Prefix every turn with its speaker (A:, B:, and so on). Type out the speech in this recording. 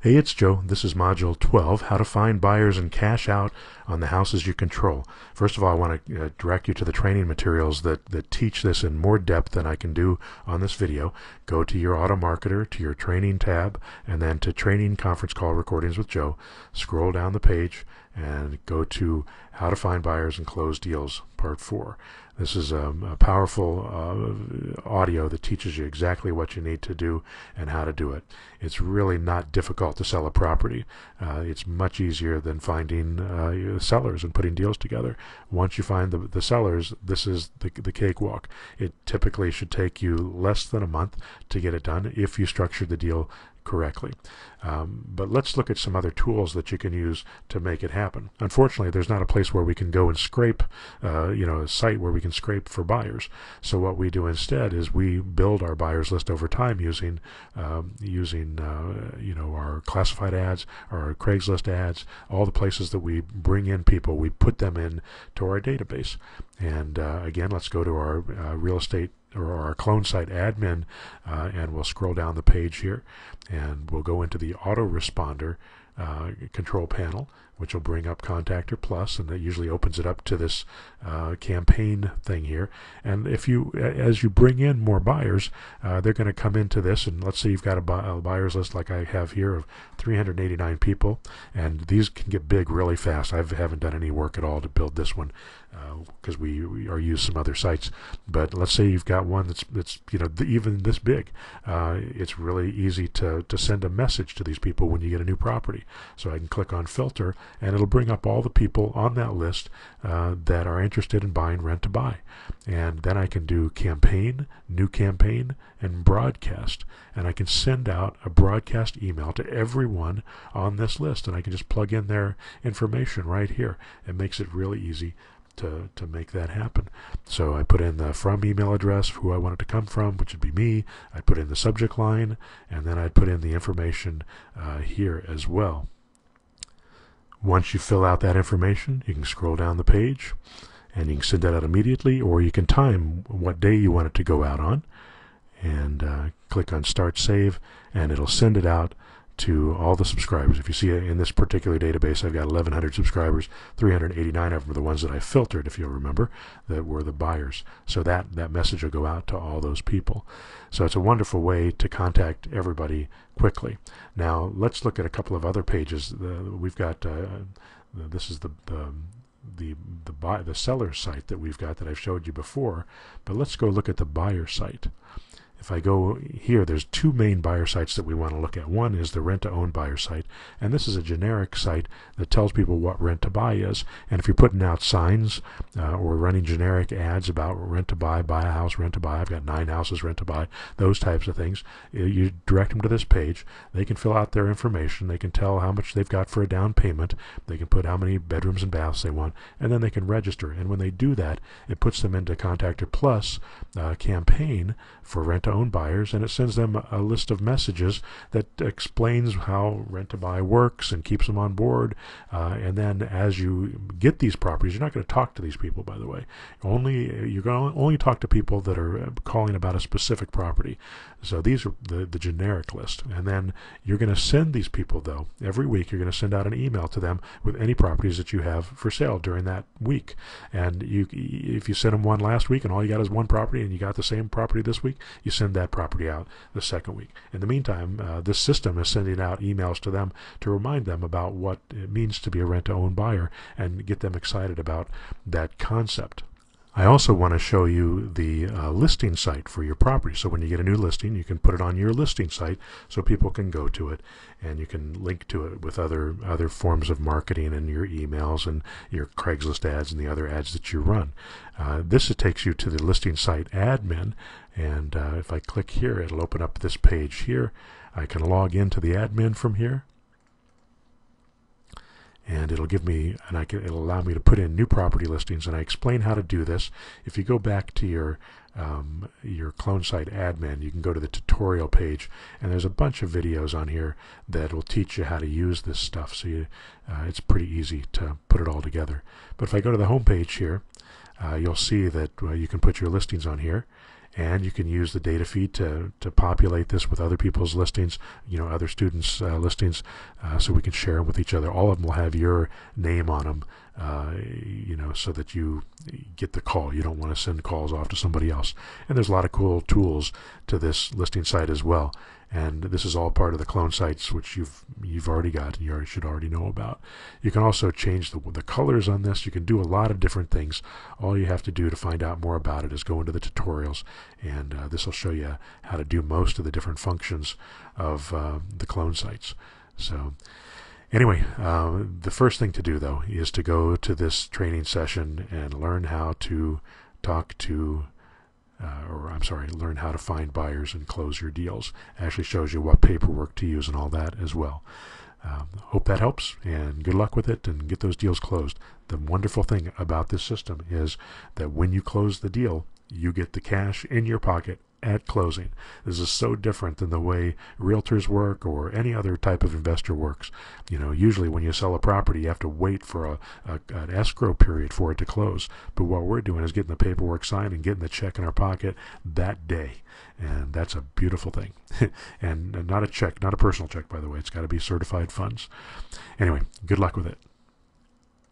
A: Hey, it's Joe. This is Module 12, How to Find Buyers and Cash Out on the Houses You Control. First of all, I want to direct you to the training materials that teach this in more depth than I can do on this video. Go to your Automarketer, to your Training tab, and then to Training Conference Call Recordings with Joe. Scroll down the page and go to How to Find Buyers and Close Deals, Part 4. This is a powerful audio that teaches you exactly what you need to do and how to do it. It's really not difficult to sell a property. It's much easier than finding sellers and putting deals together. Once you find the sellers, this is the cakewalk. It typically should take you less than a month to get it done if you structured the deal correctly. But let's look at some other tools that you can use to make it happen. Unfortunately, there's not a place where we can go and scrape, a site where we can scrape for buyers. So what we do instead is we build our buyers list over time using our classified ads, our Craigslist ads, all the places that we bring in people, we put them in to our database. And again, let's go to our real estate or our clone site admin, and we'll scroll down the page here, and we'll go into the autoresponder control panel, which will bring up Contactor Plus, and that usually opens it up to this campaign thing here. And as you bring in more buyers, they're going to come into this, and let's say you've got a buyers list like I have here of 389 people, and these can get big really fast. I haven't done any work at all to build this one because we are used some other sites. But let's say you've got one that's even this big. It's really easy to send a message to these people when you get a new property. So I can click on Filter, and it'll bring up all the people on that list that are interested in buying rent to buy. And then I can do campaign, new campaign, and broadcast. And I can send out a broadcast email to everyone on this list, and I can just plug in their information right here. It makes it really easy to make that happen. So I put in the from email address, who I want it to come from, which would be me. I'd put in the subject line, and then I'd put in the information here as well. Once you fill out that information, you can scroll down the page, and you can send that out immediately, or you can time what day you want it to go out on, and click on Start Save, and it'll send it out to all the subscribers. If you see in this particular database, I've got 1,100 subscribers. 389 of them are the ones that I filtered, if you'll remember, that were the buyers. So that message will go out to all those people. So it's a wonderful way to contact everybody quickly. Now let's look at a couple of other pages. We've got this is the seller site that we've got that I've showed you before, but let's go look at the buyer site. If I go here, there's two main buyer sites that we want to look at. One is the rent-to-own buyer site, and this is a generic site that tells people what rent-to-buy is. And if you're putting out signs or running generic ads about rent-to-buy, buy a house, rent-to-buy, I've got 9 houses rent-to-buy, those types of things, you direct them to this page. They can fill out their information. They can tell how much they've got for a down payment. They can put how many bedrooms and baths they want, and then they can register. And when they do that, it puts them into Contactor Plus campaign for rent-to-own buyers, and it sends them a list of messages that explains how rent-to-buy works and keeps them on board. And then as you get these properties, you're not going to talk to these people, by the way. You're going to only talk to people that are calling about a specific property. So these are the generic list. And then you're going to send these people, though, every week you're going to send out an email to them with any properties that you have for sale during that week. And if you sent them one last week and all you got is one property and you got the same property this week, you send that property out the second week. In the meantime, this system is sending out emails to them to remind them about what it means to be a rent-to-own buyer and get them excited about that concept. I also want to show you the listing site for your property. So when you get a new listing, you can put it on your listing site so people can go to it, and you can link to it with other forms of marketing and your emails and your Craigslist ads and the other ads that you run. This takes you to the listing site admin, and if I click here, it'll open up this page here. I can log into the admin from here, and it'll give me, it'll allow me to put in new property listings, and I explain how to do this. If you go back to your clone site admin, you can go to the tutorial page, and there's a bunch of videos on here that will teach you how to use this stuff. So it's pretty easy to put it all together. But if I go to the home page here, you'll see that you can put your listings on here, and you can use the data feed to populate this with other people's listings, other students' listings, so we can share them with each other. All of them will have your name on them, so that you get the call. You don't want to send calls off to somebody else. And there's a lot of cool tools to this listing site as well. And this is all part of the clone sites, which you've already got and you should already know about. You can also change the colors on this. You can do a lot of different things. All you have to do to find out more about it is go into the tutorials, and this will show you how to do most of the different functions of the clone sites. So anyway, the first thing to do, though, is to go to this training session and learn how to talk to learn how to find buyers and close your deals. It actually shows you what paperwork to use and all that as well. Hope that helps, and good luck with it and get those deals closed. The wonderful thing about this system is that when you close the deal, you get the cash in your pocket at closing. This is so different than the way realtors work or any other type of investor works. Usually when you sell a property, you have to wait for an escrow period for it to close. But what we're doing is getting the paperwork signed and getting the check in our pocket that day. And that's a beautiful thing. And not a check, not a personal check, by the way. It's got to be certified funds. Anyway, good luck with it.